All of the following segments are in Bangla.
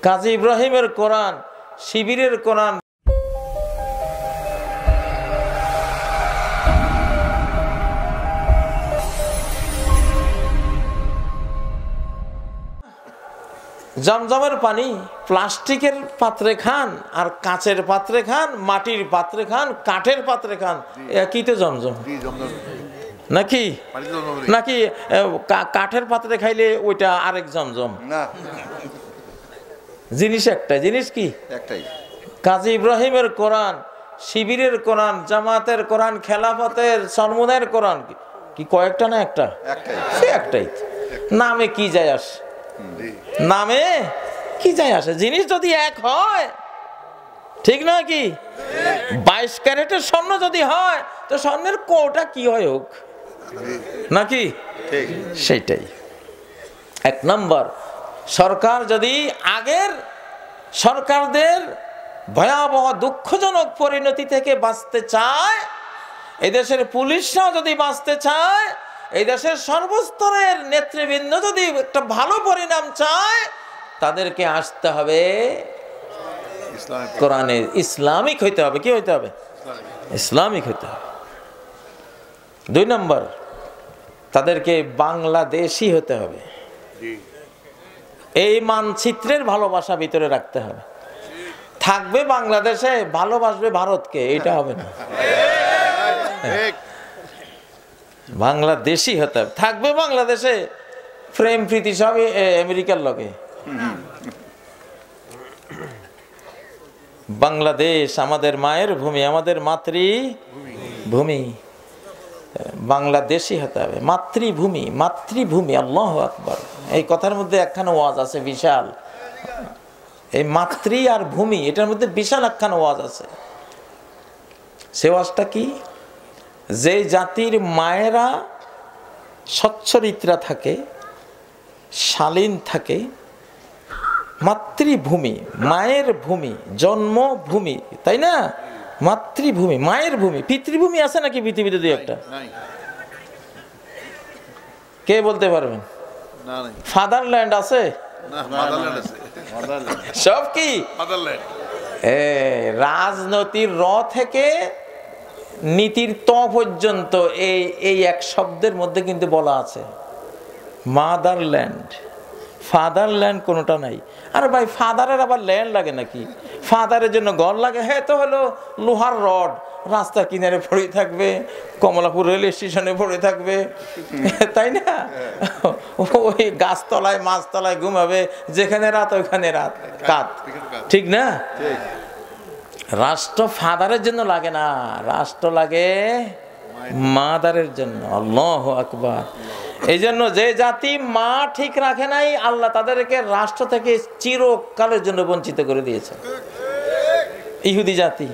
কাজী ইব্রাহিমের কোরআন, শিবিরের কোরআন। জমজমের পানি প্লাস্টিকের পাত্রে খান, আর কাঁচের পাত্রে খান, মাটির পাত্রে খান, কাঠের পাত্রে খান, একই তো জমজম নাকি? নাকি কাঠের পাত্রে খাইলে ওইটা আরেক জমজম? জিনিস একটাই। জিনিস কি? একটাই। কাজী ইব্রাহিমের কোরআন, শিবিরের কোরআন, জামাতের কোরআন, খেলাফতের সরমুনের কোরআন কি কয়েকটা না একটা? একটাই। নামে কি যায় আসে? নামে কি যায় আসে? জিনিস যদি এক হয়, ঠিক নয় কি? 22 ক্যারেটের স্বর্ণ যদি হয়, তো স্বর্ণের কোটা কি হয় হোক নাকি? সেইটাই। এক নম্বর, সরকার যদি আগের সরকারদের ভয়াবহ দুঃখজনক পরিণতি থেকে বাঁচতে চায়, এই দেশের পুলিশরাও যদি বাঁচতে চায়, এই দেশের সর্বস্তরের নেতৃবৃন্দ যদি একটা ভালো পরিণাম চায়, তাদেরকে আসতে হবে কোরআনে, ইসলামিক হইতে হবে। কি হইতে হবে? ইসলামিক হইতে হবে। 2 নম্বর, তাদেরকে বাংলাদেশি হতে হবে। এই মানচিত্রের ভালোবাসা ভিতরে রাখতে হবে। থাকবে বাংলাদেশে, ভালোবাসবে ভারতকে, এটা হবে না। বাংলাদেশি হতে হবে। থাকবে বাংলাদেশে, প্রেম প্রীতি সবই আমেরিকার লগে। বাংলাদেশ আমাদের মায়ের ভূমি, আমাদের মাতৃভূমি। বাংলাদেশি হতে হবে, মাতৃভূমি। মাতৃভূমি, আল্লাহু আকবার। এই কথার মধ্যে একখানা ওয়াজ আছে বিশাল। এই মাতৃ আর ভূমি, এটার মধ্যে বিশাল একখানা ওয়াজ আছে। সে ওয়াজটা কি? যে জাতির মায়েরা সচ্চরিত্রা থাকে, শালীন থাকে, মাতৃভূমি, মায়ের ভূমি, জন্মভূমি, তাই না? মাতৃভূমি, মায়ের ভূমি। পিতৃভূমি আছে নাকি পৃথিবীতে? 2-1টা কে বলতে পারবেন? ফাদারল্যান্ড আছে? সব কি রাজনীতির র থেকে নীতির ত পর্যন্ত এই এক শব্দের মধ্যে কিন্তু বলা আছে মাদারল্যান্ড। ফাদারল্যান্ড কোনোটা নাই। আরে ভাই, ফাদারের আবার ল্যান্ড লাগে নাকি? ফাদারের জন্য ঘর লাগে? হ্যাঁ, তো হলো লোহার রড, রাস্তার কিনারে পড়ে থাকবে, কমলাপুর রেল স্টেশনে পড়ে থাকবে, তাই না? ওই গাছতলায় মাছতলায় ঘুমাবে, যেখানে রাত ওইখানে রাত কাত, ঠিক না? রাষ্ট্র ফাদারের জন্য লাগে না, রাষ্ট্র লাগে মাদারের জন্য। আল্লাহু আকবার। এই জন্য যে জাতি মা ঠিক রাখে নাই, আল্লাহ তাদেরকে রাষ্ট্র থেকে চিরকালের জন্য বঞ্চিত করে দিয়েছে। ইহুদি জাতি,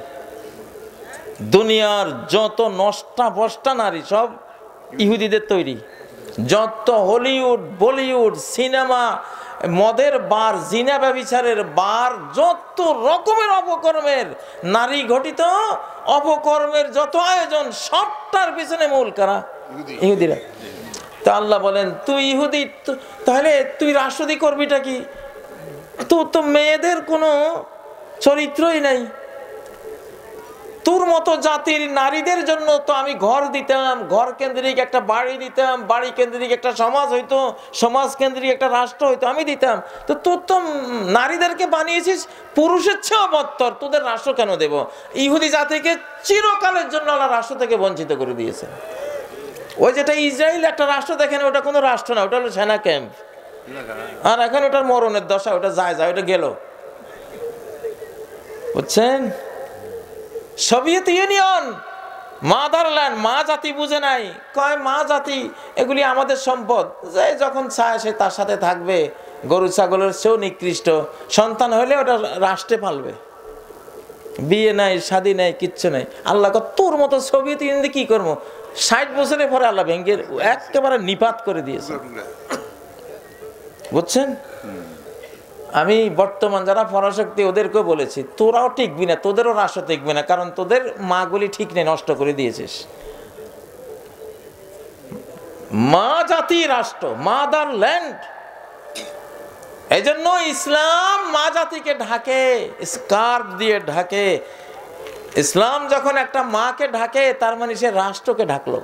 দুনিয়ার যত নষ্টা ভষ্টা নারী সব ইহুদিদের তৈরি। যত হলিউড, বলিউড, সিনেমা, মদের বার, জিনা ব্যভিচারের বার, যত রকমের অপকর্মের, নারী ঘটিত অপকর্মের যত আয়োজন, সবটার পিছনে মূল কারা? ইহুদিরা। তা আল্লাহ বলেন, তুই ইহুদি, তাহলে তুই রাষ্ট্রপতি করবিটা কি? তোর তো মেয়েদের কোনো চরিত্রই নাই। তোর মতো জাতির নারীদের জন্য তো আমি ঘর দিতাম, ঘর কেন্দ্রিক একটা বাড়ি দিতাম, বাড়ি কেন্দ্রিক একটা সমাজ হইতো, সমাজ কেন্দ্রিক একটা রাষ্ট্র হইতো, আমি দিতাম। তো তোর তো নারীদেরকে বানিয়েছিস পুরুষের চেয়েও বত্তর, তোদের রাষ্ট্র কেন দেব? ইহুদি জাতিকে চিরকালের জন্য আল্লাহ রাষ্ট্র থেকে বঞ্চিত করে দিয়েছে। ওই যেটা ইসরায়েল একটা রাষ্ট্র, দেখেন ওটা কোনো রাষ্ট্র না, ওটা হলো সেনা ক্যাম্প। আর এখন ওটার মরণের দশা, ওটা যায় ওটা গেল, বুঝছেন? সোভিয়েত ইউনিয়ন, মাদারল্যান্ড, মা জাতি বুঝে নাই, কয় মা জাতি এগুলি আমাদের সম্পদ, যে যখন চায় সে তার সাথে থাকবে, গরু ছাগলের চেয়েও নিকৃষ্ট। সন্তান হলে ওটা রাষ্ট্রে পালবে, বিয়ে নাই, শাদী নাই, কিচ্ছু নাই। আল্লাহ তোর মতো সোভিয়েত ইউনিয়ন কি করবো? 60 বছরের পরে আল্লাহ ভেঙ্গে একেবারে নিপাত করে দিয়েছে, বুঝছেন? আমি বর্তমান যারা পরাশক্তি ওদেরকেও বলেছি, তোরাও টিকবি না, তোদেরও রাষ্ট্র টিকবে না, কারণ তোদের মাগুলি ঠিক নেই, নষ্ট করে দিয়েছিস। মা জাতি রাষ্ট্র, মাদারল্যান্ড, এই জন্য ইসলাম মা জাতিকে ঢাকে, স্কার্ফ দিয়ে ঢাকে। ইসলাম যখন একটা মাকে ঢাকে, তার মানে সে রাষ্ট্রকে ঢাকলো।